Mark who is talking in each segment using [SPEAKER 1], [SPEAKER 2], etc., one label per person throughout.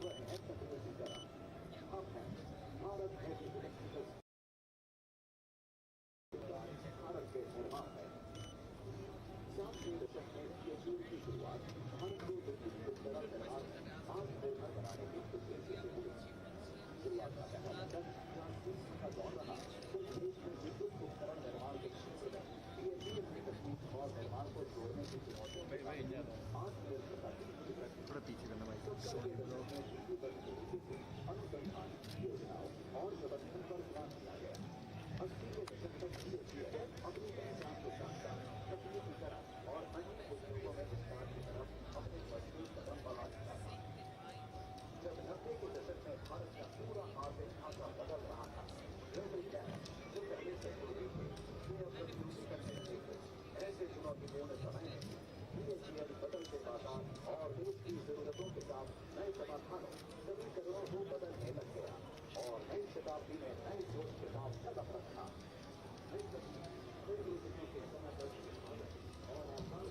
[SPEAKER 1] रहे हैं तकनीकी की तरह। हम हैं भारत हेवी इलेक्ट्रिकल, भारत के निर्माण है। 60वें दशक में पीएचई की शुरुआत भारत को विद्युत उपकरण निर्माण आत्मनिर्भर बनाने की उद्देश्य से हुई। शुरुआत का पहला दशक जहाँ तेजी का दौर रहा, उस देश में विद्युत उपकरण निर्माण के क्षेत्र में पीएचई की तकनीक और निर्माण को जोड़ने की चुनौतियों के बावजूद आत्मनिर्भरता की थोड़ा पीछे करना भाई। अनुसंधान, योजनाओं और प्रबंधन पर ध्यान दिया गया। 80 के दशक तक पीएचई अपनी पहचान के साथ साथ तकनीकीकरण और अन्य उद्योगों में विस्तार की तरफ अपने मजबूत कदम बढ़ा चुका था। जब 90 के दशक में भारत का पूरा आर्थिक ढांचा बदल रहा था, ग्लोबल बैंक जो पहले से जरूरी थे वे अब मजबूती करने लगे थे। ऐसे चुनौतीपूर्ण समय में पीएचईएल बदलते बाजार और देश की जरूरतों के साथ नए समाधानों समीकरणों को बदलने लग गया और नई शताब्दी में नए जोश के साथ कदम रखा। नई तकनीक के समय पर और आसान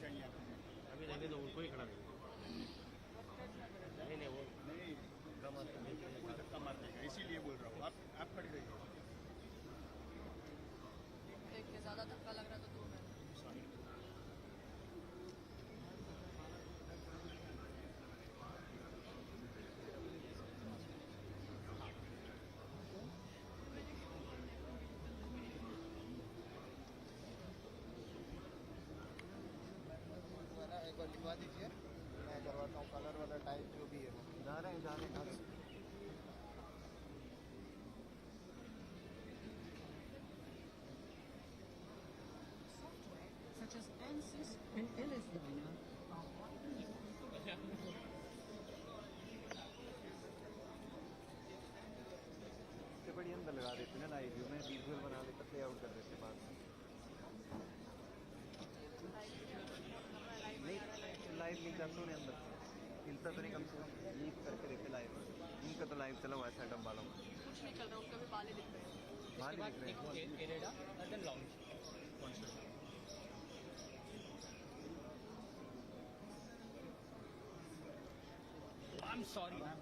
[SPEAKER 1] चाहिए आपको?
[SPEAKER 2] अभी रहने दो, उनको ही खड़ा नहीं नहीं वो
[SPEAKER 1] नहीं, कोई धक्का मार देगा, इसीलिए बोल रहा हूँ। आप खड़े रहिए।
[SPEAKER 3] देख के ज़्यादा धक्का लग रहा तो दूर है।
[SPEAKER 1] सॉरी।
[SPEAKER 4] एक बार लिखवा दीजिए, मैं करवाता हूँ कलर वाला टाइप जो भी है वो। जा रहे हैं
[SPEAKER 5] such as ANSYS and LS Dyna are widely
[SPEAKER 4] इससे बड़ी अंदर लगा देते ना लाइव व्यू में, विजुअल बना लेकर प्ले आउट कर देते बाद में। नहीं लाइव लीक जाता नहीं अंदर से, हिलता तो नहीं, कम से कम लीक करके देते लाइव। इनका तो लाइव चला हुआ है सेटअप वालों का।
[SPEAKER 3] कुछ नहीं चल रहा, उनका भी बाल ही दिख रहे हैं।
[SPEAKER 4] बाहर दिख रहे हैं।
[SPEAKER 2] एरेडा देन लॉन्च
[SPEAKER 1] कौन सा?
[SPEAKER 2] I am sorry ma'am.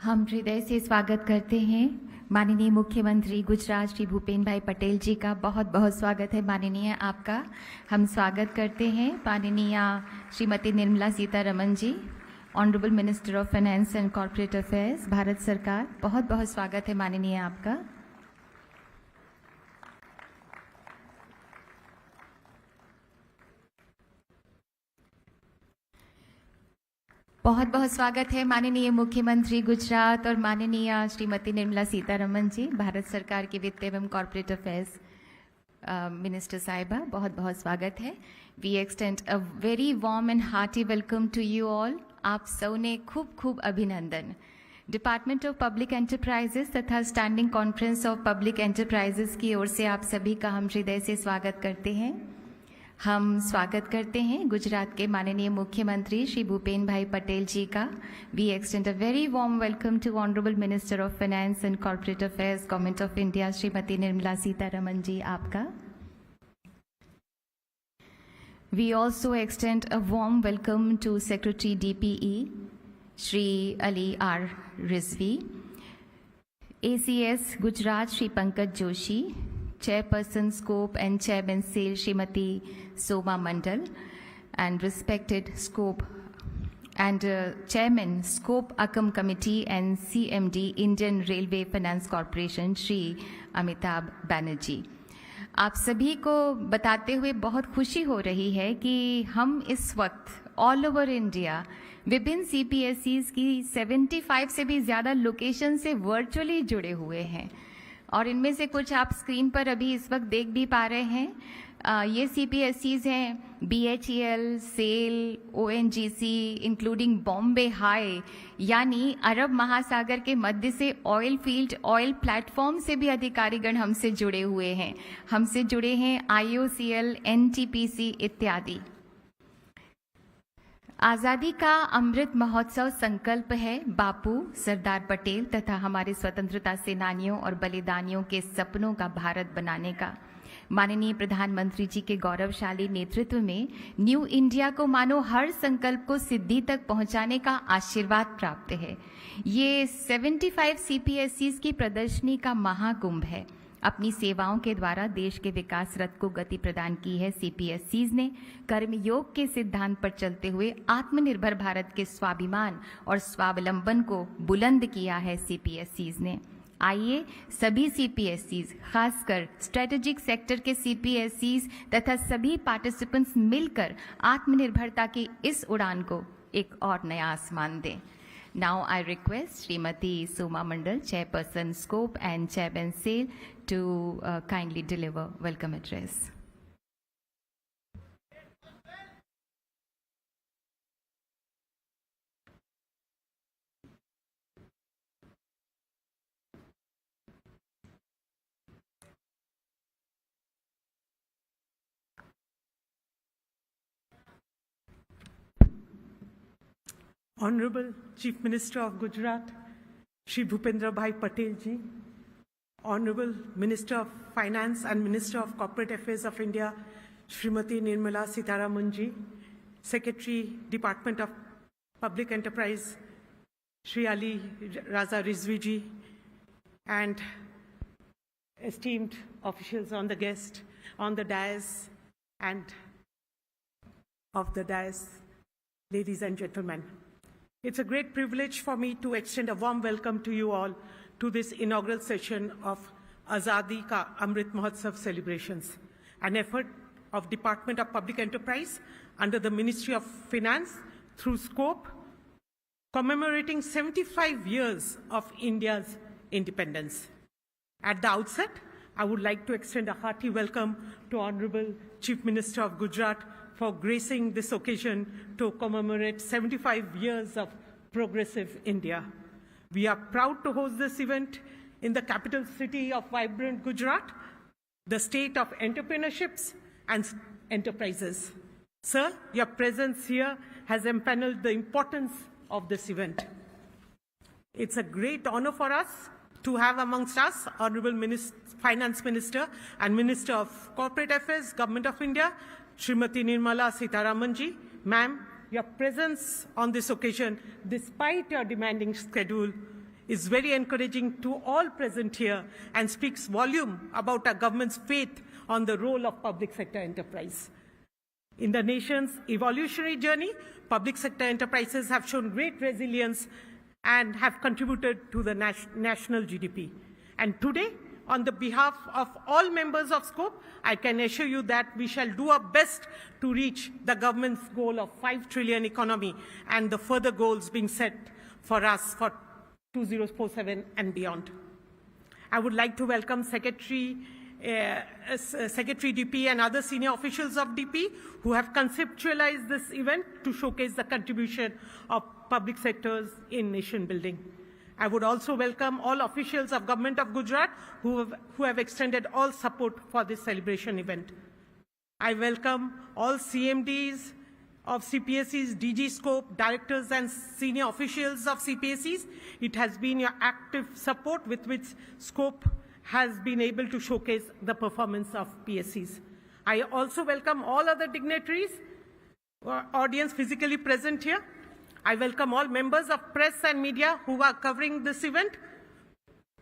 [SPEAKER 6] हम हृदय से स्वागत करते हैं माननीय मुख्यमंत्री गुजरात श्री भूपेन भाई पटेल जी का। बहुत बहुत स्वागत है माननीय आपका। हम स्वागत करते हैं माननीय Shrimati Nirmala Sitharaman ji, honourable minister of finance and corporate affairs, Bharat सरकार। बहुत बहुत स्वागत है माननीय आपका। बहुत बहुत स्वागत है माननीय मुख्यमंत्री गुजरात और माननीय श्रीमती निर्मला सीतारमण जी, भारत सरकार के वित्त एवं कॉर्पोरेट अफेयर्स मिनिस्टर साहिबा। बहुत बहुत स्वागत है। We extend a very warm and hearty welcome to you all. आप सबने खूब खूब अभिनंदन। डिपार्टमेंट ऑफ पब्लिक एंटरप्राइजेस तथा standing conference of public enterprises की ओर से आप सभी का हम हृदय से स्वागत करते हैं। हम स्वागत करते हैं गुजरात के माननीय मुख्यमंत्री श्री भूपेन भाई पटेल जी का। We extend a very warm welcome to honourable minister of finance and corporate affairs government of India Shrimati Nirmala Sitharaman ji आपका। We also extend a warm welcome to secretary DPE Shri Ali R Rizvi, ACS Gujarat Shri Pankaj Joshi, Chairperson Scope and Chairman Sale Srimati Soma Mandal, and respected Scope and Chairman Scope Akam Committee and CMD Indian Railway Finance Corporation Shri Amitabh Banerjee। आप सभी को बताते हुए बहुत खुशी हो रही है कि हम इस वक्त ऑल ओवर इंडिया विभिन्न CPSEs की 75 से भी ज़्यादा लोकेशन से वर्चुअली जुड़े हुए हैं और इनमें से कुछ आप स्क्रीन पर अभी इस वक्त देख भी पा रहे हैं। ये CPSEs हैं BHEL, SAIL, ONGC, including Bombay High, यानी अरब महासागर के मध्य से ऑयल फील्ड, ऑयल प्लेटफॉर्म से भी अधिकारीगण हमसे जुड़े हुए हैं। हमसे जुड़े हैं IOCL, NTPC इत्यादि। आज़ादी का अमृत महोत्सव संकल्प है बापू, सरदार पटेल तथा हमारे स्वतंत्रता सेनानियों और बलिदानियों के सपनों का भारत बनाने का। माननीय प्रधानमंत्री जी के गौरवशाली नेतृत्व में न्यू इंडिया को मानो हर संकल्प को सिद्धि तक पहुंचाने का आशीर्वाद प्राप्त है। ये 75 CPSEs की प्रदर्शनी का महाकुंभ है। अपनी सेवाओं के द्वारा देश के विकास रथ को गति प्रदान की है CPSEs ने। कर्मयोग के सिद्धांत पर चलते हुए आत्मनिर्भर भारत के स्वाभिमान और स्वावलंबन को बुलंद किया है CPSEs ने। आइए सभी CPSEs, खासकर स्ट्रेटेजिक सेक्टर के CPSEs तथा सभी पार्टिसिपेंट्स मिलकर आत्मनिर्भरता की इस उड़ान को एक और नया आसमान दें। Now I request Srimati Soma Mandal, Chairperson Scope and Chairman Sale, to kindly deliver welcome address.
[SPEAKER 7] Honorable Chief Minister of Gujarat, Shri Bhupendra Bhai Patel ji, Honorable Minister of Finance and Minister of Corporate Affairs of India, Srimati Nirmala Sitharaman ji, Secretary, Department of Public Enterprise, Shri Ali Raza Rizvi ji, and esteemed officials on the guest, on the dais, and of the dais, ladies and gentlemen. It's a great privilege for me to extend a warm welcome to you all to this inaugural session of Azadi Ka Amrit Mahotsav celebrations, an effort of Department of Public Enterprise under the Ministry of Finance through Scope, commemorating 75 years of India's independence. At the outset, I would like to extend a hearty welcome to Honorable Chief Minister of Gujarat for gracing this occasion to commemorate 75 years of progressive India. We are proud to host this event in the capital city of vibrant Gujarat, the state of entrepreneurships and enterprises. Sir, your presence here has empaneled the importance of this event. It's a great honor for us to have amongst us Honorable Finance Minister and Minister of Corporate Affairs, Government of India, Srimati Nirmala Sitharaman ji. Ma'am, your presence on this occasion, despite your demanding schedule, is very encouraging to all present here and speaks volume about our government's faith on the role of public sector enterprise. In the nation's evolutionary journey, public sector enterprises have shown great resilience and have contributed to the national GDP. And today, on the behalf of all members of SCOPE, I can assure you that we shall do our best to reach the government's goal of 5 trillion economy and the further goals being set for us for 2047 and beyond. I would like to welcome Secretary DP and other senior officials of DP who have conceptualized this event to showcase the contribution of public sectors in nation building. I would also welcome all officials of Government of Gujarat who have extended all support for this celebration event. I welcome all CMDs of CPSEs, DG Scope, directors and senior officials of CPSEs. It has been your active support with which Scope has been able to showcase the performance of PSEs. I also welcome all other dignitaries, audience physically present here. I welcome all members of press and media who are covering this event.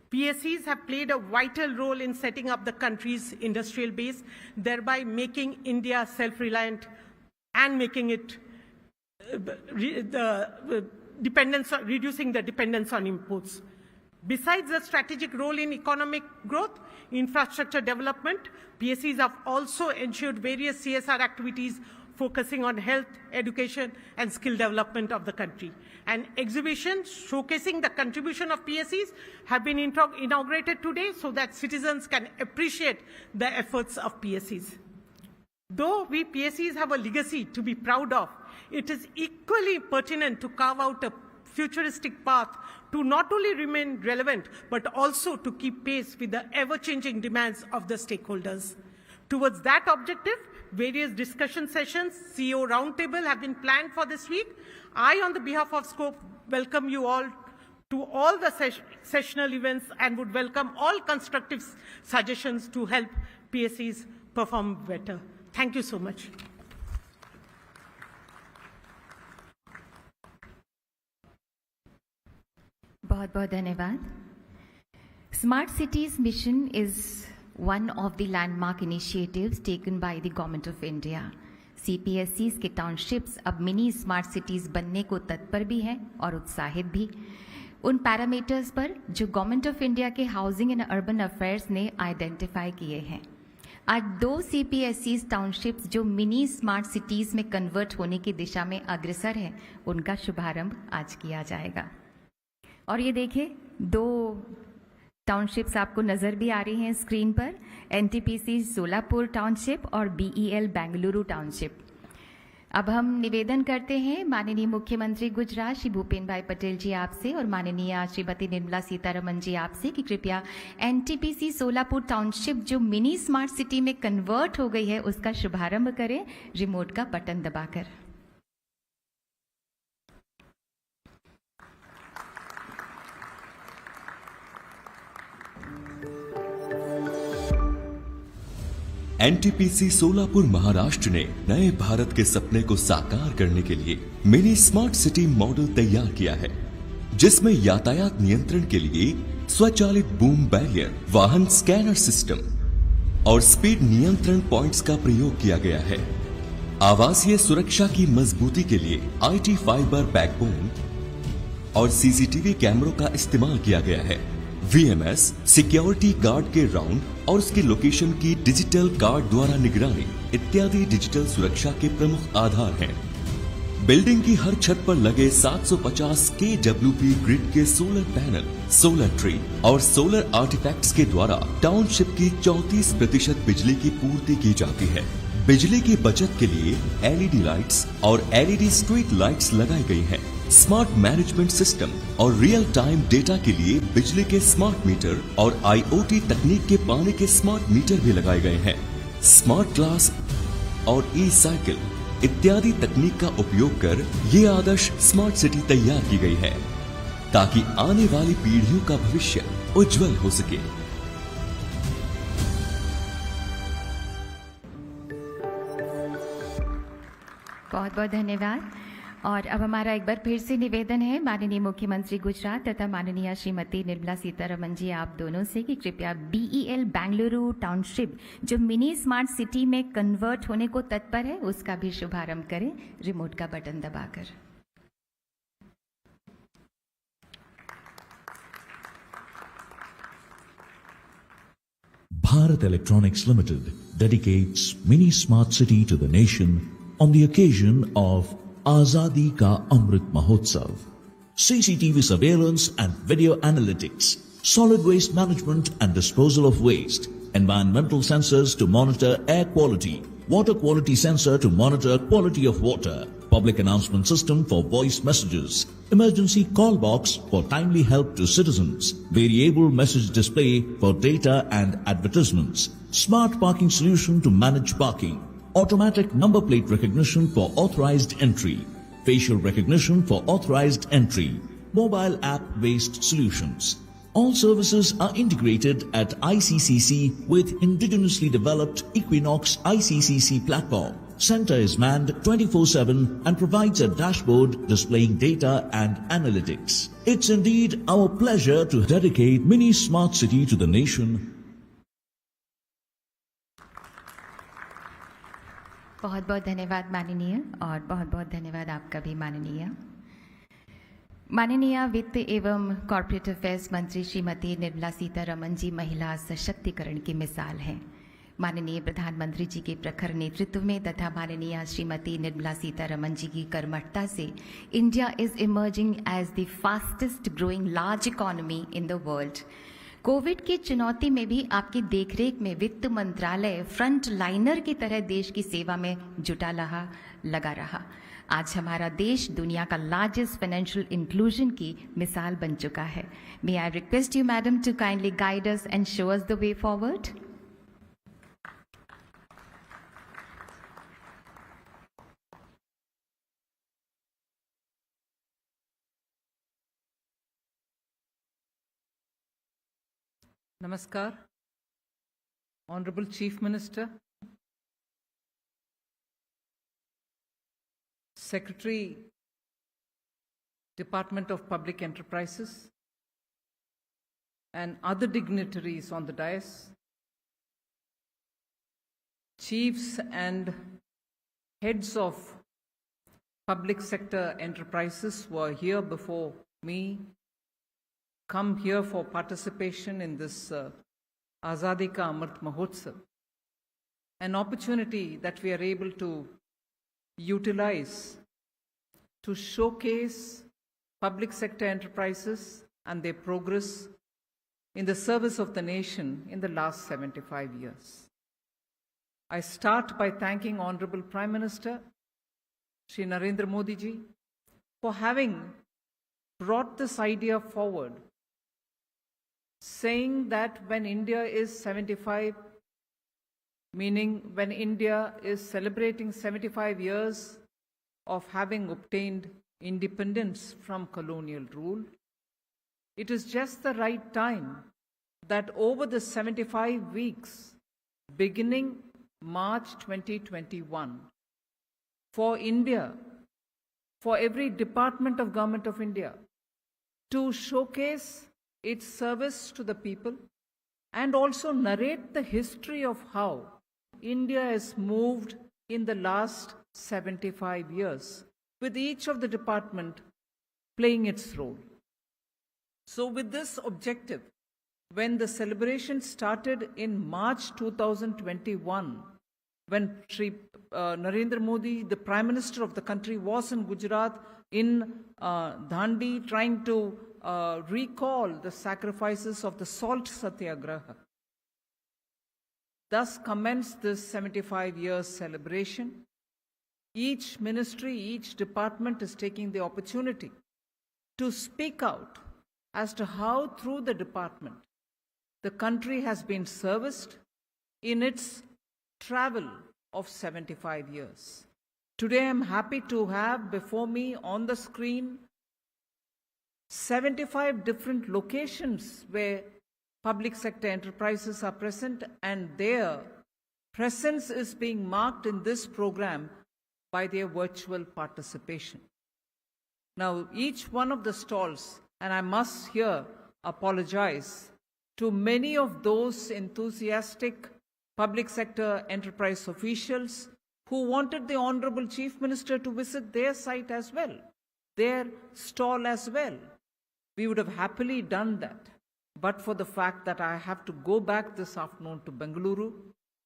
[SPEAKER 7] PSEs have played a vital role in setting up the country's industrial base, thereby making India self-reliant and making it reducing the dependence on imports. Besides the strategic role in economic growth, infrastructure development, PSEs have also ensured various CSR activities focusing on health, education, and skill development of the country. And exhibitions showcasing the contribution of PSEs have been inaugurated today so that citizens can appreciate the efforts of PSEs. Though we PSEs have a legacy to be proud of, it is equally pertinent to carve out a futuristic path to not only remain relevant, but also to keep pace with the ever-changing demands of the stakeholders. Towards that objective, various discussion sessions, CEO Roundtable have been planned for this week. I, on the behalf of SCOPE, welcome you all to all the sessional events and would welcome all constructive suggestions to help PSEs perform better. Thank you so much.
[SPEAKER 6] बहुत-बहुत धन्यवाद. Smart Cities Mission is one of the landmark initiatives taken by the Government of India. CPSEs के townships अब mini smart cities बनने को तत्पर भी हैं और उत्साहित भी. उन पैरामीटर्स पर जो गवर्नमेंट ऑफ इंडिया के हाउसिंग एंड अर्बन अफेयर्स ने आइडेंटिफाई किए हैं. आज 2 CPSEs टाउनशिप्स जो मिनी स्मार्ट सिटीज़ में कन्वर्ट होने की दिशा में अग्रसर हैं, उनका शुभारंभ आज किया जाएगा. और ये देखिए 2 टाउनशिप्स आपको नज़र भी आ रही हैं स्क्रीन पर, NTPC सोलापुर टाउनशिप और BEL बेंगलुरु टाउनशिप. अब हम निवेदन करते हैं माननीय मुख्यमंत्री गुजरात श्री भूपेन्द्र भाई पटेल जी आपसे और माननीय श्रीमती निर्मला सीतारमन जी आपसे कि कृपया NTPC सोलापुर टाउनशिप जो मिनी स्मार्ट सिटी में कन्वर्ट हो गई है उसका शुभारंभ करें रिमोट का बटन दबाकर.
[SPEAKER 8] एनटीपीसी सोलापुर महाराष्ट्र ने नए भारत के सपने को साकार करने के लिए मिनी स्मार्ट सिटी मॉडल तैयार किया है, जिसमें यातायात नियंत्रण के लिए स्वचालित बूम बैरियर, वाहन स्कैनर सिस्टम और स्पीड नियंत्रण पॉइंट्स का प्रयोग किया गया है. आवासीय सुरक्षा की मजबूती के लिए IT फाइबर बैकबोन और CCTV कैमरों का इस्तेमाल किया गया है. VMS सिक्योरिटी गार्ड के राउंड और उसकी लोकेशन की डिजिटल कार्ड द्वारा निगरानी इत्यादि डिजिटल सुरक्षा के प्रमुख आधार हैं. बिल्डिंग की हर छत पर लगे 750 kWp ग्रिड के सोलर पैनल, सोलर ट्री और सोलर आर्टिफैक्ट्स के द्वारा टाउनशिप की 34% बिजली की पूर्ति की जाती है. बिजली की बचत के लिए LED लाइट्स और LED स्ट्रीट लाइट्स लगाई गई हैं. स्मार्ट मैनेजमेंट सिस्टम और रियल टाइम डेटा के लिए बिजली के स्मार्ट मीटर और IoT तकनीक के पानी के स्मार्ट मीटर भी लगाए गए हैं. स्मार्ट ग्लास और ई-साइकिल इत्यादि तकनीक का उपयोग कर ये आदर्श स्मार्ट सिटी तैयार की गई है ताकि आने वाली पीढ़ियों का भविष्य उज्जवल हो सके.
[SPEAKER 6] बहुत बहुत धन्यवाद. और अब हमारा एक बार फिर से निवेदन है माननीय मुख्यमंत्री गुजरात तथा माननीय श्रीमती निर्मला सीतारमन जी आप दोनों से कि कृपया BEL बेंगलुरु टाउनशिप जो मिनी स्मार्ट सिटी में कन्वर्ट होने को तत्पर है उसका भी शुभारंभ करें रिमोट का बटन दबाकर।
[SPEAKER 9] Bharat Electronics Limited dedicates Mini Smart City to the nation on the occasion of Azadi Ka Amrit Mahotsav. CCTV surveillance and video analytics, solid waste management and disposal of waste, environmental sensors to monitor air quality, water quality sensor to monitor quality of water, public announcement system for voice messages, emergency call box for timely help to citizens, variable message display for data and advertisements, smart parking solution to manage parking, automatic number plate recognition for authorized entry, facial recognition for authorized entry, mobile app-based solutions. All services are integrated at ICCC with indigenously developed Equinox ICCC platform. Center is manned 24/7 and provides a dashboard displaying data and analytics. It's indeed our pleasure to dedicate Mini Smart City to the nation.
[SPEAKER 6] बहुत बहुत धन्यवाद माननीय और बहुत बहुत धन्यवाद आपका भी माननीय। माननीय वित्त एवं कॉर्पोरेट अफेयर्स मंत्री श्रीमती निर्मला सीतारमन जी महिला सशक्तिकरण की मिसाल हैं। माननीय प्रधानमंत्री जी के प्रखर नेतृत्व में तथा माननीय श्रीमती निर्मला सीतारमन जी की कर्मठता से India is emerging as the fastest growing large economy in the world. Covid की चुनौती में भी आपकी देखरेख में वित्त मंत्रालय फ्रंट लाइनर की तरह देश की सेवा में लगा रहा। आज हमारा देश दुनिया का लार्जेस्ट फाइनेंशियल इंक्लूजन की मिसाल बन चुका है। May I request you madam to kindly guide us and show us the way forward.
[SPEAKER 5] Namaskar, Honorable Chief Minister, Secretary, Department of Public Enterprises, and other dignitaries on the dais, chiefs and heads of public sector enterprises who are here before me, come here for participation in this Azadi Ka Amrit Mahotsav, an opportunity that we are able to utilize to showcase public sector enterprises and their progress in the service of the nation in the last 75 years. I start by thanking Honorable Prime Minister Shri Narendra Modi ji for having brought this idea forward, saying that when India is 75, meaning when India is celebrating 75 years of having obtained independence from colonial rule, it is just the right time that over the 75 weeks, beginning March 2021, for India, for every department of Government of India, to showcase its service to the people and also narrate the history of how India has moved in the last 75 years, with each of the department playing its role. So with this objective, when the celebration started in March 2021, when Shri Narendra Modi, the Prime Minister of the country, was in Gujarat, in Dandi, trying to recall the sacrifices of the salt satyagraha. Thus commenced this 75 years celebration. Each ministry, each department is taking the opportunity to speak out as to how through the department the country has been serviced in its travel of 75 years. Today I'm happy to have before me on the screen 75 different locations where public sector enterprises are present, and their presence is being marked in this program by their virtual participation. Now, each one of the stalls, and I must here apologize to many of those enthusiastic public sector enterprise officials who wanted the Honorable Chief Minister to visit their site as well, their stall as well. We would have happily done that, but for the fact that I have to go back this afternoon to Bengaluru,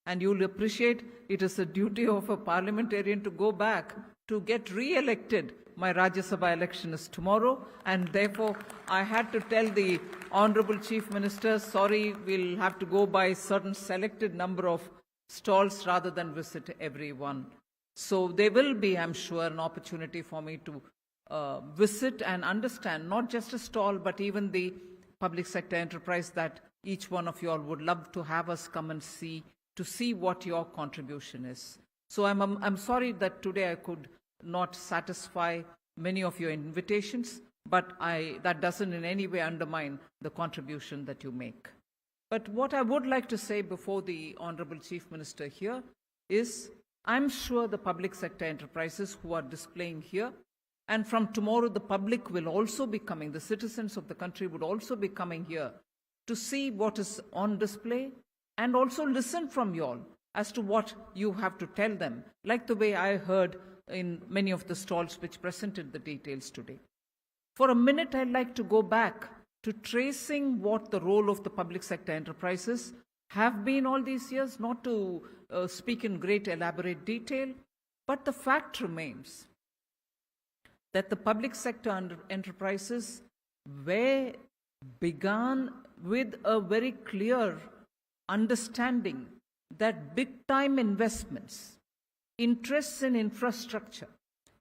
[SPEAKER 5] and you'll appreciate it is a duty of a parliamentarian to go back to get re-elected. My Rajya Sabha election is tomorrow, and therefore I had to tell the Honorable Chief Minister, sorry, we'll have to go by a certain selected number of stalls rather than visit everyone. So there will be, I'm sure, an opportunity for me to visit and understand not just a stall, but even the public sector enterprise that each one of you all would love to have us come and see, to see what your contribution is. So I'm sorry that today I could not satisfy many of your invitations, but that doesn't in any way undermine the contribution that you make. But what I would like to say before the Honorable Chief Minister here is, I'm sure the public sector enterprises who are displaying here, and from tomorrow the public will also be coming, the citizens of the country would also be coming here to see what is on display and also listen from you all as to what you have to tell them, like the way I heard in many of the stalls which presented the details today. For a minute, I'd like to go back to tracing what the role of the public sector enterprises have been all these years, not to speak in great elaborate detail, but the fact remains that the public sector enterprises were begun with a very clear understanding that big-time investments, interests in infrastructure,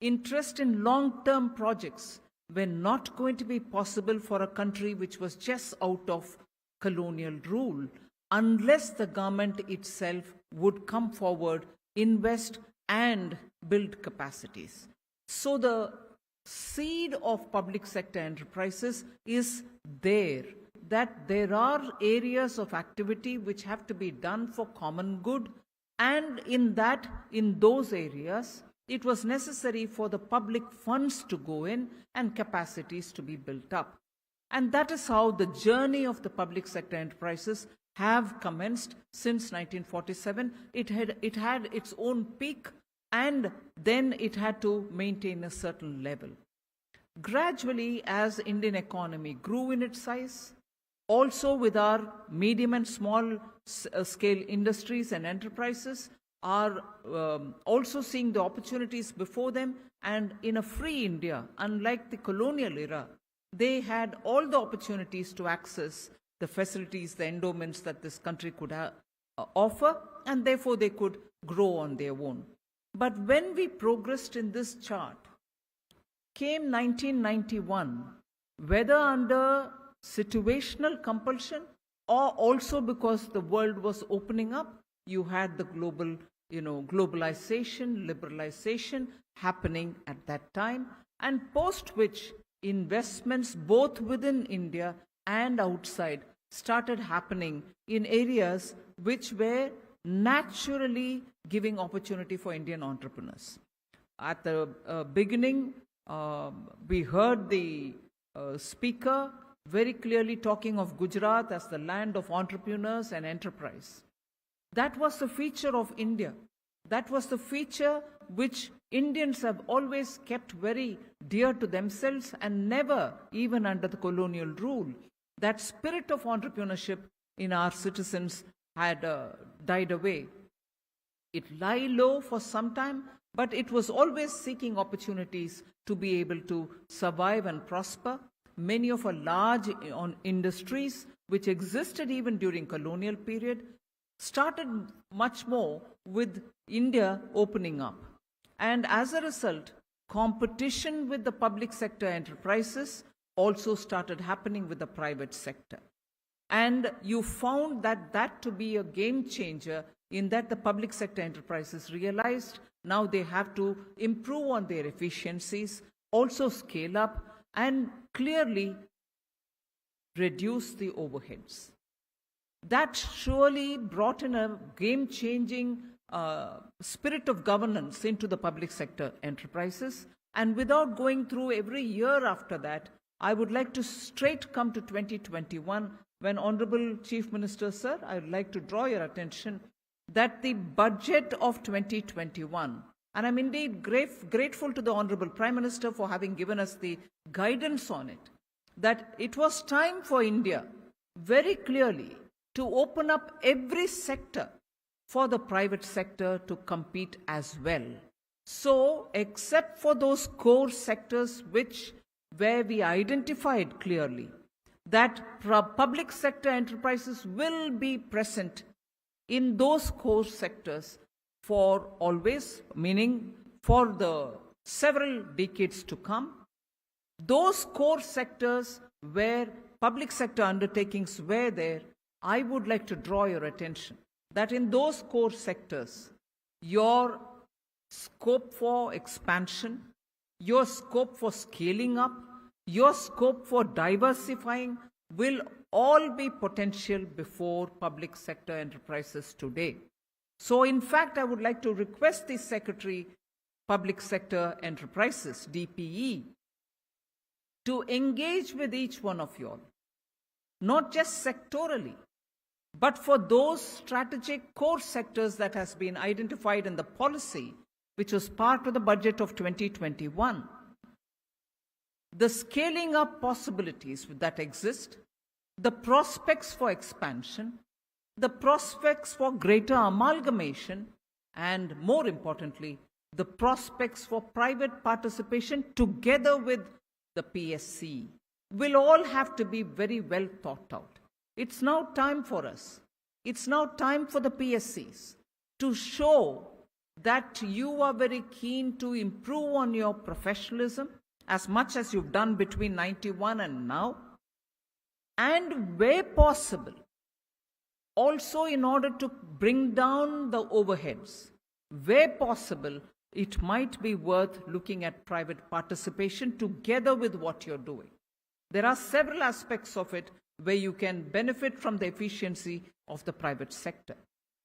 [SPEAKER 5] interest in long-term projects were not going to be possible for a country which was just out of colonial rule unless the government itself would come forward, invest and build capacities. So the seed of public sector enterprises is there, that there are areas of activity which have to be done for common good, and in those areas, it was necessary for the public funds to go in and capacities to be built up. And that is how the journey of the public sector enterprises have commenced since 1947. It had its own peak, and then it had to maintain a certain level. Gradually, as Indian economy grew in its size, also with our medium and small scale industries and enterprises are also seeing the opportunities before them, and in a free India, unlike the colonial era, they had all the opportunities to access the facilities, the endowments that this country could offer, and therefore they could grow on their own. But when we progressed in this chart, came 1991, whether under situational compulsion or also because the world was opening up, you had the globalization, liberalization happening at that time, and post which investments both within India and outside started happening in areas which were naturally giving opportunity for Indian entrepreneurs. At the beginning, we heard the speaker very clearly talking of Gujarat as the land of entrepreneurs and enterprise. That was the feature of India. That was the feature which Indians have always kept very dear to themselves, and never, even under the colonial rule, that spirit of entrepreneurship in our citizens had died away. It lay low for some time, but it was always seeking opportunities to be able to survive and prosper. Many of our large industries, which existed even during colonial period, started much more with India opening up. And as a result, competition with the public sector enterprises also started happening with the private sector. And you found that to be a game changer, in that the public sector enterprises realized now they have to improve on their efficiencies, also scale up, and clearly reduce the overheads. That surely brought in a game-changing spirit of governance into the public sector enterprises, And without going through every year after that, I would like to straight come to 2021 when Honorable Chief Minister, sir, I would like to draw your attention that the budget of 2021, and I'm indeed grateful to the Honorable Prime Minister for having given us the guidance on it, that it was time for India very clearly to open up every sector for the private sector to compete as well. So, except for those core sectors where we identified clearly that public sector enterprises will be present in those core sectors for always, meaning for the several decades to come. Those core sectors where public sector undertakings were there, I would like to draw your attention that in those core sectors, your scope for expansion, your scope for scaling up, your scope for diversifying will all be potential before public sector enterprises today. So in fact, I would like to request the Secretary, Public Sector Enterprises, DPE, to engage with each one of you all, not just sectorally, but for those strategic core sectors that has been identified in the policy, which was part of the budget of 2021. The scaling up possibilities that exist, the prospects for expansion, the prospects for greater amalgamation, and more importantly, the prospects for private participation together with the PSC will all have to be very well thought out. It's now time for us. It's now time for the PSCs to show that you are very keen to improve on your professionalism as much as you've done between 91 and now, and where possible, also in order to bring down the overheads, where possible, it might be worth looking at private participation together with what you're doing. There are several aspects of it where you can benefit from the efficiency of the private sector.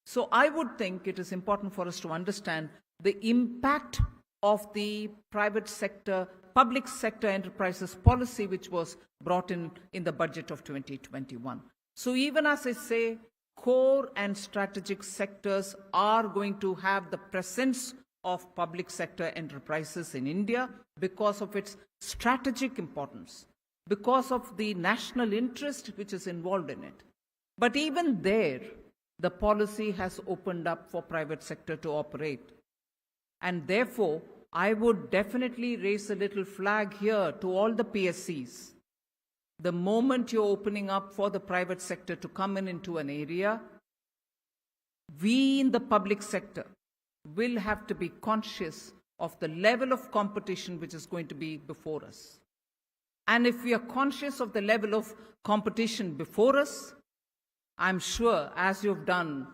[SPEAKER 5] So I would think it is important for us to understand the impact of the private sector, public sector enterprises policy which was brought in the budget of 2021. So even as I say, core and strategic sectors are going to have the presence of public sector enterprises in India because of its strategic importance, because of the national interest which is involved in it. But even there, the policy has opened up for private sector to operate. And therefore, I would definitely raise a little flag here to all the PSCs. The moment you're opening up for the private sector to come into an area, we in the public sector will have to be conscious of the level of competition which is going to be before us. And if we are conscious of the level of competition before us, I'm sure, as you've done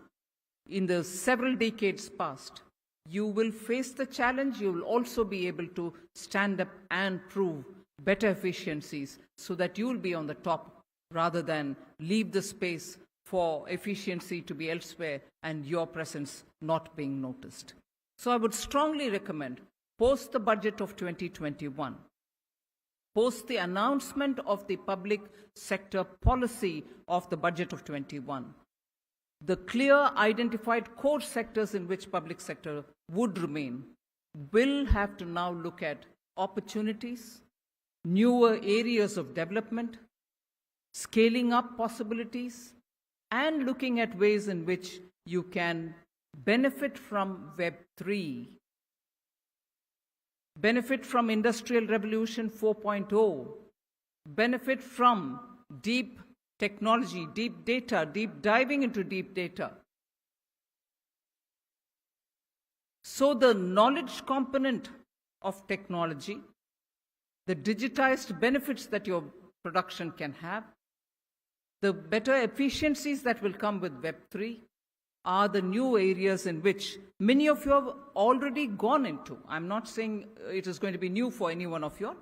[SPEAKER 5] in the several decades past, you will face the challenge. You will also be able to stand up and prove better efficiencies so that you will be on the top rather than leave the space for efficiency to be elsewhere and your presence not being noticed. So I would strongly recommend, post the budget of 2021, post the announcement of the public sector policy of the budget of 21, the clear identified core sectors in which public sector would remain will have to now look at opportunities, newer areas of development, scaling up possibilities, and looking at ways in which you can benefit from Web3, benefit from Industrial Revolution 4.0, benefit from deep technology, deep data, deep diving into deep data. So the knowledge component of technology, the digitized benefits that your production can have, the better efficiencies that will come with Web3 are the new areas in which many of you have already gone into. I'm not saying it is going to be new for any one of you all,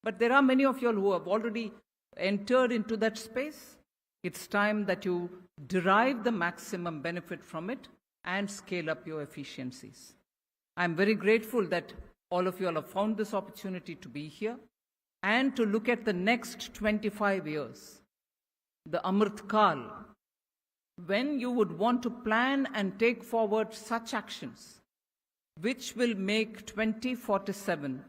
[SPEAKER 5] but there are many of you all who have already entered into that space. It's time that you derive the maximum benefit from it and scale up your efficiencies. I'm very grateful that all of you all have found this opportunity to be here and to look at the next 25 years, the Amrit Kal, when you would want to plan and take forward such actions which will make 2047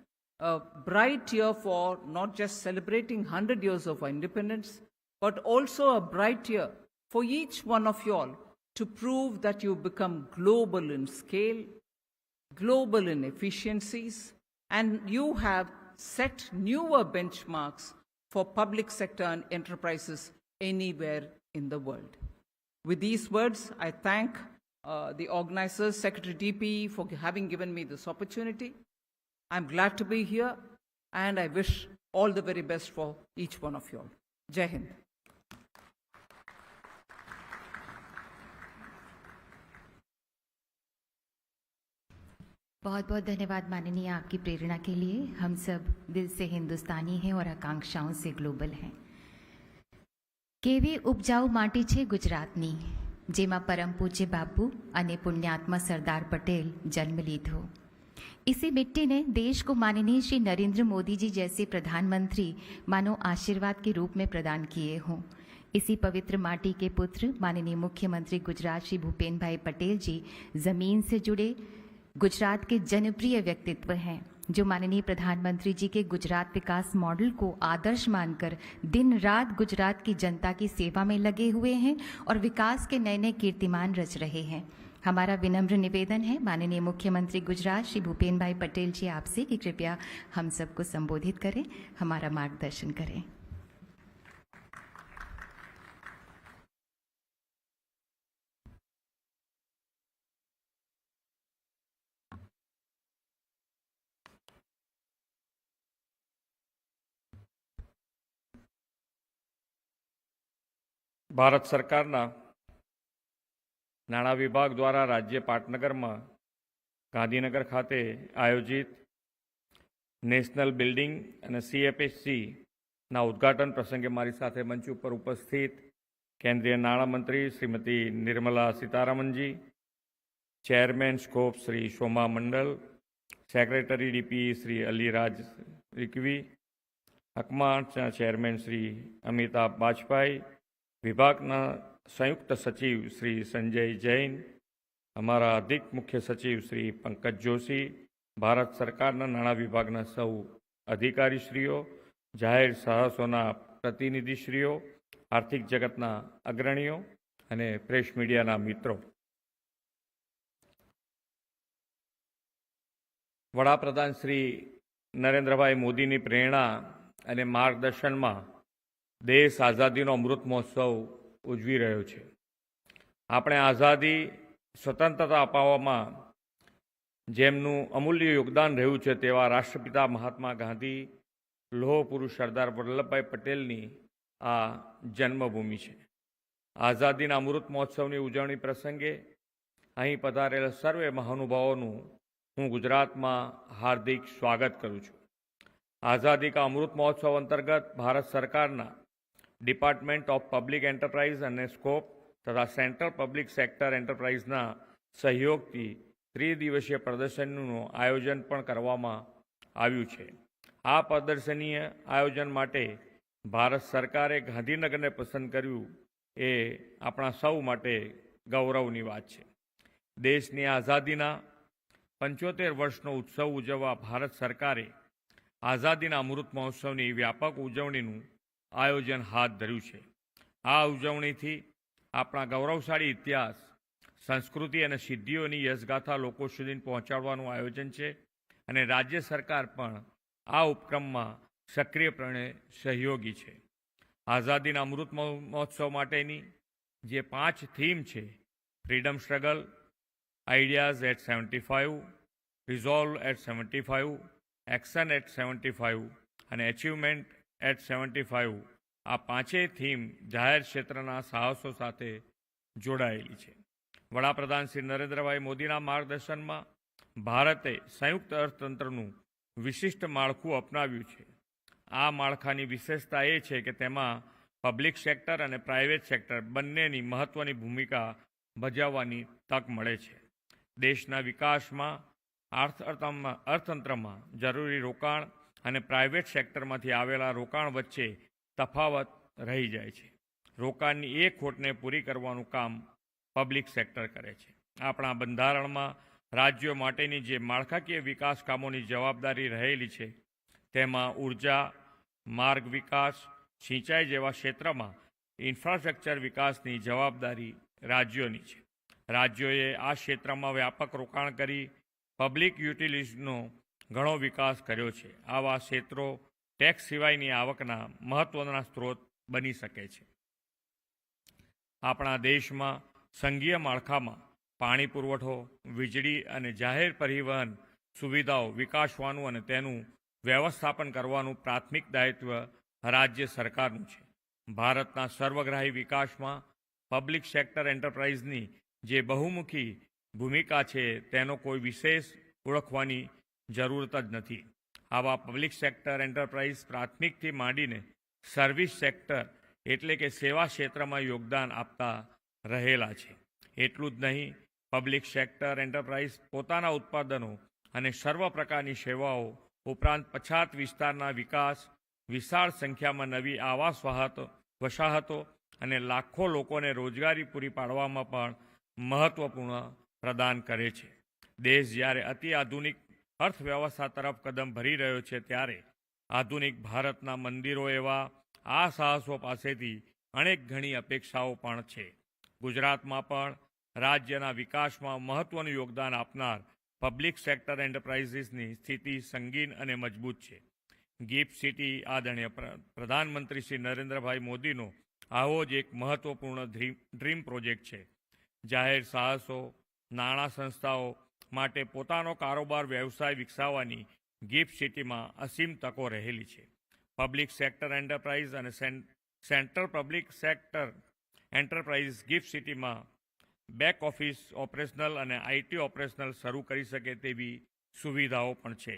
[SPEAKER 5] a bright year for not just celebrating 100 years of our independence, but also a bright year for each one of you all to prove that you become global in scale, global in efficiencies, and you have set newer benchmarks for public sector and enterprises anywhere in the world. With these words, I thank the organizers, Secretary DP, for having given me this opportunity. I'm glad to be here, and I wish all the very best for each one of you all. Jai Hind.
[SPEAKER 6] बहुत बहुत धन्यवाद माननीय आपकी प्रेरणा के लिए। हम सब दिल से हिंदुस्तानी हैं और आकांक्षाओं से ग्लोबल हैं। કેવી ઉપજાઉ માટી છે ગુજરાતની, જેમાં પરમ પૂજ્ય બાપુ અને પુણ્યાત્મા સરદાર પટેલ જન્મ લીધો। इसी मिट्टी ने देश को माननीय श्री नरेंद्र मोदी जी जैसे प्रधानमंत्री मानो आशीर्वाद के रूप में प्रदान किए हों। इसी पवित्र माटी के पुत्र माननीय मुख्यमंत्री गुजरात श्री भूपेन्द्र भाई पटेल जी जमीन से जुड़े गुजरात के जनप्रिय व्यक्तित्व हैं, जो माननीय प्रधानमंत्री जी के गुजरात विकास मॉडल को आदर्श मानकर दिन रात गुजरात की जनता की सेवा में लगे हुए हैं और विकास के नए नए कीर्तिमान रच रहे हैं। हमारा विनम्र निवेदन है माननीय मुख्यमंत्री गुजरात श्री भूपेन्द्र भाई पटेल जी आपसे कि कृपया हम सबको संबोधित करें, हमारा मार्गदर्शन करें।
[SPEAKER 10] ભારત સરકારના નાણાં વિભાગ દ્વારા રાજ્ય પાટનગરમાં ગાંધીનગર ખાતે આયોજિત નેશનલ બિલ્ડિંગ અને CPSEના ઉદ્ઘાટન પ્રસંગે મારી સાથે મંચ ઉપર ઉપસ્થિત કેન્દ્રીય નાણામંત્રી શ્રીમતી નિર્મલા સીતારામનજી, chairman scope Shri Shoma Mandal, secretary DP Shri Aliraj Rizvi, હકમાના ચેરમેન શ્રી અમિતાભ બાજપાઈ, વિભાગના સંયુક્ત સચિવ શ્રી સંજય જૈન, અમારા અધિક મુખ્ય સચિવ શ્રી પંકજ જોશી, ભારત સરકારના નાણાં વિભાગના સૌ અધિકારીશ્રીઓ, જાહેર સાહસોના પ્રતિનિધિશ્રીઓ, આર્થિક જગતના અગ્રણીઓ અને પ્રેસ મીડિયાના મિત્રો, વડાપ્રધાન શ્રી નરેન્દ્રભાઈ મોદીની પ્રેરણા અને માર્ગદર્શનમાં દેશ આઝાદીનો અમૃત મહોત્સવ ઉજવી રહ્યો છે। આપણે આઝાદી સ્વતંત્રતા અપાવવામાં જેમનું અમૂલ્ય યોગદાન રહ્યું છે તેવા રાષ્ટ્રપિતા મહાત્મા ગાંધી, લોહ પુરુષ સરદાર વલ્લભભાઈ પટેલની આ જન્મભૂમિ છે। આઝાદીના અમૃત મહોત્સવની ઉજવણી પ્રસંગે અહીં પધારેલા સર્વે મહાનુભાવોનું હું ગુજરાતમાં હાર્દિક સ્વાગત કરું છું। આઝાદી કા અમૃત મહોત્સવ અંતર્ગત ભારત સરકારના ડિપાર્ટમેન્ટ ઓફ પબ્લિક એન્ટરપ્રાઇઝ અને સ્કોપ તથા સેન્ટ્રલ પબ્લિક સેક્ટર એન્ટરપ્રાઇઝના સહયોગથી ત્રિદિવસીય પ્રદર્શનનું આયોજન પણ કરવામાં આવ્યું છે। આ પ્રદર્શનીય આયોજન માટે ભારત સરકારે ગાંધીનગરને પસંદ કર્યું એ આપણા સૌ માટે ગૌરવની વાત છે। દેશની આઝાદીના 75 વર્ષનો ઉત્સવ ઉજવવા ભારત સરકારે આઝાદીના અમૃત મહોત્સવની વ્યાપક ઉજવણીનું આયોજન હાથ ધર્યું છે। આ ઉજવણીથી આપણા ગૌરવશાળી ઇતિહાસ, સંસ્કૃતિ અને સિદ્ધિઓની યશગાથા લોકો સુધી પહોંચાડવાનું આયોજન છે અને રાજ્ય સરકાર પણ આ ઉપક્રમમાં સક્રિયપણે સહયોગી છે। આઝાદીના અમૃત મહોત્સવ માટેની જે 5 થીમ છે, freedom struggle, ideas at 75, resolve at 75, action at 75 અને એચિવમેન્ટ એટ 75, આ પાંચેય થીમ જાહેર ક્ષેત્રના સાહસો સાથે જોડાયેલી છે। વડાપ્રધાન શ્રી નરેન્દ્રભાઈ મોદીના માર્ગદર્શનમાં ભારતે સંયુક્ત અર્થતંત્રનું વિશિષ્ટ માળખું અપનાવ્યું છે। આ માળખાની વિશેષતા એ છે કે તેમાં પબ્લિક સેક્ટર અને પ્રાઇવેટ સેક્ટર બંનેની મહત્ત્વની ભૂમિકા ભજવવાની તક મળે છે। દેશના વિકાસમાં અર્થતંત્રમાં જરૂરી રોકાણ અને પ્રાઇવેટ સેક્ટરમાંથી આવેલા રોકાણ વચ્ચે તફાવત રહી જાય છે. રોકાણની એ ખોટને પૂરી કરવાનું કામ પબ્લિક સેક્ટર કરે છે. આપણા બંધારણમાં રાજ્યો માટેની જે માળખાકીય વિકાસ કામોની જવાબદારી રહેલી છે તેમાં ઉર્જા, માર્ગ વિકાસ, સિંચાઈ જેવા ક્ષેત્રમાં ઇન્ફ્રાસ્ટ્રક્ચર વિકાસની જવાબદારી રાજ્યોની છે. રાજ્યોએ આ ક્ષેત્રમાં વ્યાપક રોકાણ કરી પબ્લિક યુટિલિટીઝનો ઘણો વિકાસ કર્યો છે. આવા ક્ષેત્રો ટેક્સ સિવાયની આવકના મહત્ત્વના સ્ત્રોત બની શકે છે. આપણા દેશમાં સંઘીય માળખામાં પાણી પુરવઠો, વીજળી અને જાહેર પરિવહન સુવિધાઓ વિકાસવાનું અને તેનું વ્યવસ્થાપન કરવાનું પ્રાથમિક દાયિત્વ રાજ્ય સરકારનું છે. ભારતના સર્વગ્રાહી વિકાસમાં પબ્લિક સેક્ટર એન્ટરપ્રાઇઝની જે બહુમુખી ભૂમિકા છે તેનો કોઈ વિશેષ ઓળખવાની જરૂરત જ નથી. આવા પબ્લિક સેક્ટર એન્ટરપ્રાઇઝ પ્રાથમિકથી માંડીને સર્વિસ સેક્ટર એટલે કે સેવા ક્ષેત્રમાં યોગદાન આપતા રહેલા છે. એટલું જ નહીં, પબ્લિક સેક્ટર એન્ટરપ્રાઇઝ પોતાના ઉત્પાદનો અને સર્વ પ્રકારની સેવાઓ ઉપરાંત પછાત વિસ્તારના વિકાસ, વિશાળ સંખ્યામાં નવી આવાસ વસાહતો અને લાખો લોકોને રોજગારી પૂરી પાડવામાં પણ મહત્વપૂર્ણ પ્રદાન કરે છે. દેશ જ્યારે અતિ આધુનિક અર્થવ્યવસ્થા તરફ કદમ ભરી રહ્યો છે ત્યારે આધુનિક ભારતના મંદિરો એવા આ સાહસો પાસેથી અનેક ઘણી અપેક્ષાઓ પણ છે. ગુજરાતમાં પણ રાજ્યના વિકાસમાં મહત્વનું યોગદાન આપનાર પબ્લિક સેક્ટર એન્ટરપ્રાઇઝીસની સ્થિતિ સંગીન અને મજબૂત છે. ગિફ્ટ સિટી આદરણીય પ્રધાનમંત્રી શ્રી નરેન્દ્રભાઈ મોદીનો આવો જ એક મહત્વપૂર્ણ ડ્રીમ પ્રોજેક્ટ છે. જાહેર સાહસો, નાણાં સંસ્થાઓ માટે પોતાનો કારોબાર વ્યવસાય વિકસાવવાની ગિફ્ટ સિટીમાં અસીમ તકો રહેલી છે. પબ્લિક સેક્ટર એન્ટરપ્રાઇઝ અને central public sector enterprise gift સિટીમાં બેક ઓફિસ ઓપરેશનલ અને આઈટી ઓપરેશનલ શરૂ કરી શકે તેવી સુવિધાઓ પણ છે.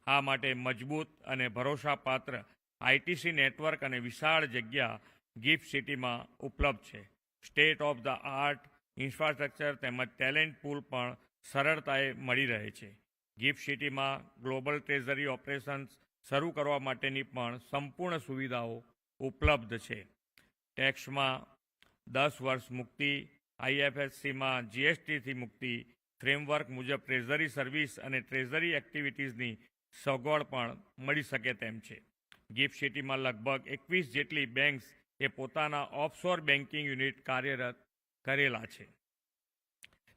[SPEAKER 10] આ માટે મજબૂત અને ભરોસાપાત્ર આઈટીસી નેટવર્ક અને વિશાળ જગ્યા ગિફ્ટ સિટીમાં ઉપલબ્ધ છે. State of the art infrastructure તેમજ ટેલેન્ટ પૂલ પણ સરળતાએ મળી રહે છે. ગિફ્ટ સિટીમાં ગ્લોબલ ટ્રેઝરી ઓપરેશન્સ શરૂ કરવા માટેની પણ સંપૂર્ણ સુવિધાઓ ઉપલબ્ધ છે. ટેક્સમાં 10 વર્ષ મુક્તિ, આઈએફએસસીમાં જીએસટીથી મુક્તિ, ફ્રેમવર્ક મુજબ ટ્રેઝરી સર્વિસ અને ટ્રેઝરી એક્ટિવિટીઝની સગવડ પણ મળી શકે તેમ છે. ગિફ્ટ સિટીમાં લગભગ 21 જેટલી બેંક્સ એ પોતાના ઓફશોર બેન્કિંગ યુનિટ કાર્યરત કરેલા છે.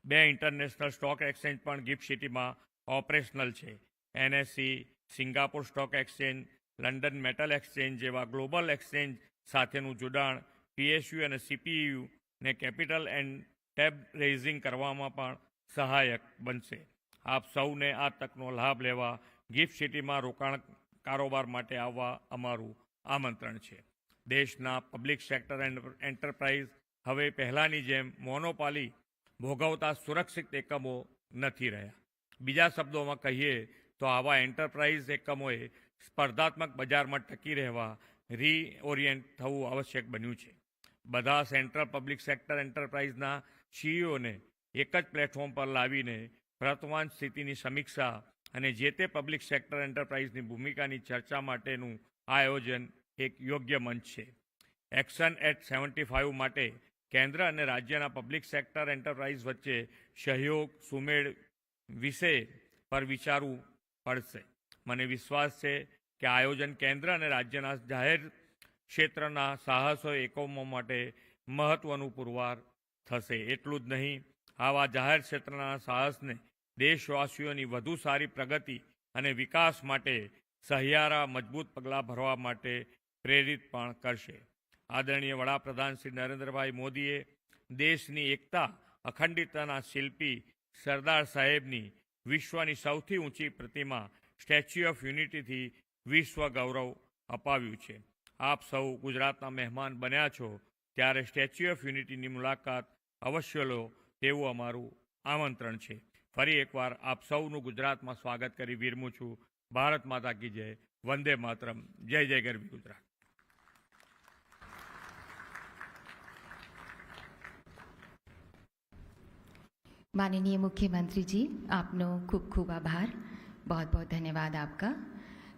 [SPEAKER 10] 2 ઇન્ટરનેશનલ સ્ટોક એક્સચેન્જ પણ ગિફ્ટ સિટીમાં ઓપરેશનલ છે. NSC, Singapore stock exchange, London metal exchange જેવા ગ્લોબલ એક્સચેન્જ સાથેનું જોડાણ પીએસયુ અને સીપીયુ ને કેપિટલ એન્ડ ટેબ રેઇઝિંગ કરવામાં પણ સહાયક બનશે. આપ સૌને આ તકનો લાભ લેવા ગિફ્ટ સિટીમાં રોકાણ કારોબાર માટે આવવા અમારું આમંત્રણ છે. દેશના પબ્લિક સેક્ટર એન્ટરપ્રાઇઝ હવે પહેલાંની જેમ મોનોપોલી ભોગવતા સુરક્ષિત એકમો નથી રહ્યા. બીજા શબ્દોમાં કહીએ તો આવા એન્ટરપ્રાઇઝ એકમોએ સ્પર્ધાત્મક બજારમાં ટકી રહેવા રીઓરિએન્ટ થવું આવશ્યક બન્યું છે. બધા સેન્ટ્રલ પબ્લિક સેક્ટર એન્ટરપ્રાઇઝના સીઈઓને એક જ પ્લેટફોર્મ પર લાવીને વર્તમાન સ્થિતિની સમીક્ષા અને જે તે પબ્લિક સેક્ટર એન્ટરપ્રાઇઝની ભૂમિકાની ચર્ચા માટેનું આયોજન એક યોગ્ય મંચ છે. એક્શન એટ 75 માટે કેન્દ્ર અને રાજ્યના પબ્લિક સેક્ટર એન્ટરપ્રાઇઝ વચ્ચે સહયોગ સુમેળ વિષય પર વિચારવું પડશે. મને વિશ્વાસ છે કે આયોજન કેન્દ્ર અને રાજ્યના જાહેર ક્ષેત્રના સાહસો એકમો માટે મહત્ત્વનું પુરવાર થશે. એટલું જ નહીં, આવા જાહેર ક્ષેત્રના સાહસને દેશવાસીઓની વધુ સારી પ્રગતિ અને વિકાસ માટે સહિયારા મજબૂત પગલાં ભરવા માટે પ્રેરિત પણ કરશે. આદરણીય વડાપ્રધાન શ્રી નરેન્દ્રભાઈ મોદીએ દેશની એકતા અખંડિતતાના શિલ્પી સરદાર સાહેબની વિશ્વની સૌથી ઊંચી પ્રતિમા સ્ટેચ્યુ ઓફ યુનિટીથી વિશ્વ ગૌરવ અપાવ્યું છે. આપ સૌ ગુજરાતના મહેમાન બન્યા છો ત્યારે સ્ટેચ્યુ ઓફ યુનિટીની મુલાકાત અવશ્ય લો તેવું અમારું આમંત્રણ છે. ફરી એકવાર આપ સૌનું ગુજરાતમાં સ્વાગત કરી વિરમું છું. ભારત માતા કી જય, વંદે માતરમ, જય જય ગરવી ગુજરાત.
[SPEAKER 6] माननीय मुख्यमंत्री जी, आपनो खूब खूब आभार, बहुत बहुत धन्यवाद आपका.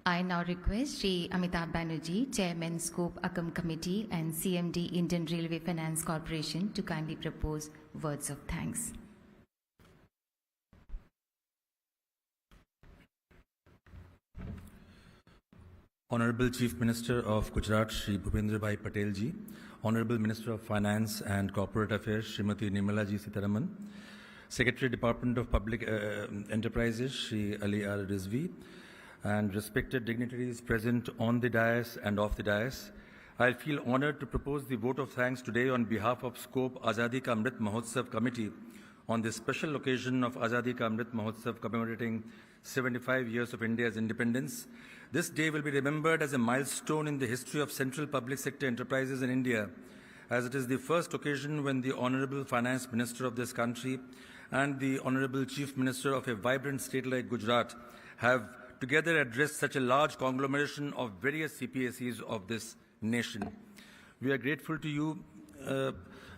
[SPEAKER 6] I now request Shri Amitabh Banerjee, Chairman Scope Akam Committee and CMD Indian Railway Finance Corporation to kindly propose words of thanks.
[SPEAKER 11] Honorable Chief Minister of Gujarat, Shri Bhupendra Bhai Patel ji, Honorable Minister of Finance and Corporate Affairs, Srimati Nirmala ji Sitharaman, Secretary Department of Public Enterprises, Shri Ali R. Rizvi, and respected dignitaries present on the dais and off the dais, I feel honored to propose the vote of thanks today on behalf of Scope Azadi Ka Amrit Mahotsav Committee on this special occasion of Azadi Ka Amrit Mahotsav commemorating 75 years of India's independence. This day will be remembered as a milestone in the history of central public sector enterprises in India, as it is the first occasion when the Honorable Finance Minister of this country and the Honorable Chief Minister of a vibrant state like Gujarat have together addressed such a large conglomeration of various CPSEs of this nation. We are grateful to you,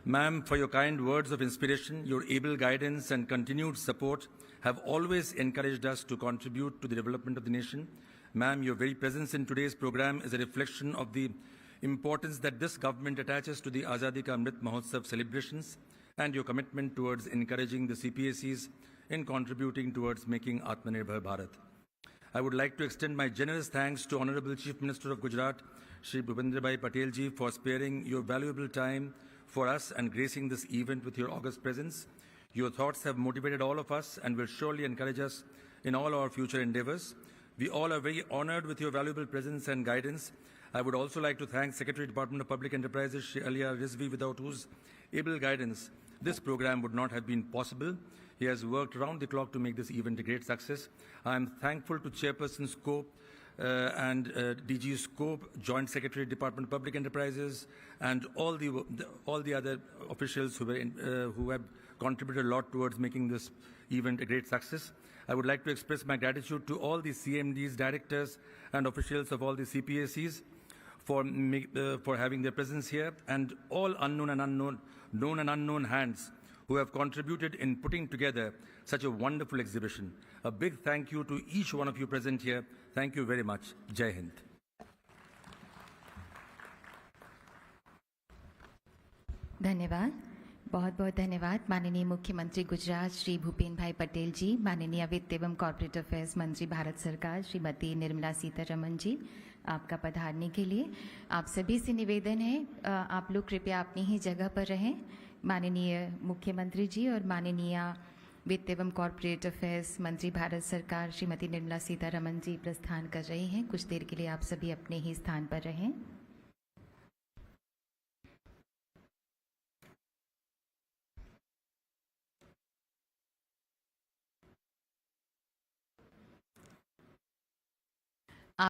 [SPEAKER 11] ma'am, for your kind words of inspiration. Your able guidance and continued support have always encouraged us to contribute to the development of the nation. Ma'am, your very presence in today's program is a reflection of the importance that this government attaches to the Azadi Ka Amrit Mahotsav celebrations and your commitment towards encouraging the CPSEs in contributing towards making Atmanirbhar Bharat. I would like to extend my generous thanks to Honorable Chief Minister of Gujarat, Shri Bhupendra Bhai Patel ji, for sparing your valuable time for us and gracing this event with your august presence. Your thoughts have motivated all of us and will surely encourage us in all our future endeavors. We all are very honored with your valuable presence and guidance. I would also like to thank Secretary Department of Public Enterprises, Shri Aliya Rizvi, without whose able guidance this program would not have been possible. He has worked around the clock to make this event a great success. I am thankful to Chairperson Scope and DG Scope, Joint Secretary Department of Public Enterprises, and all the other officials who have contributed a lot towards making this event a great success. I would like to express my gratitude to all the CMDs, directors, and officials of all the CPSEs for having their presence here, and all known and unknown hands who have contributed in putting together such a wonderful exhibition. A big thank you to each one of you present here. Thank you very much. Jai Hind.
[SPEAKER 6] धन्यवाद, बहुत बहुत धन्यवाद माननीय मुख्यमंत्री गुजरात श्री भूपेन्द्र भाई पटेल जी, माननीय वित्त एवं कॉर्पोरेट अफेयर्स मंत्री भारत सरकार श्रीमती निर्मला सीतारमन जी, आपका पधारने के लिए. आप सभी से निवेदन है, आप लोग कृपया अपनी ही जगह पर रहें. माननीय मुख्यमंत्री जी और माननीय वित्त एवं कॉर्पोरेट अफेयर्स मंत्री भारत सरकार श्रीमती निर्मला सीतारमन जी प्रस्थान कर रही हैं. कुछ देर के लिए आप सभी अपने ही स्थान पर रहें.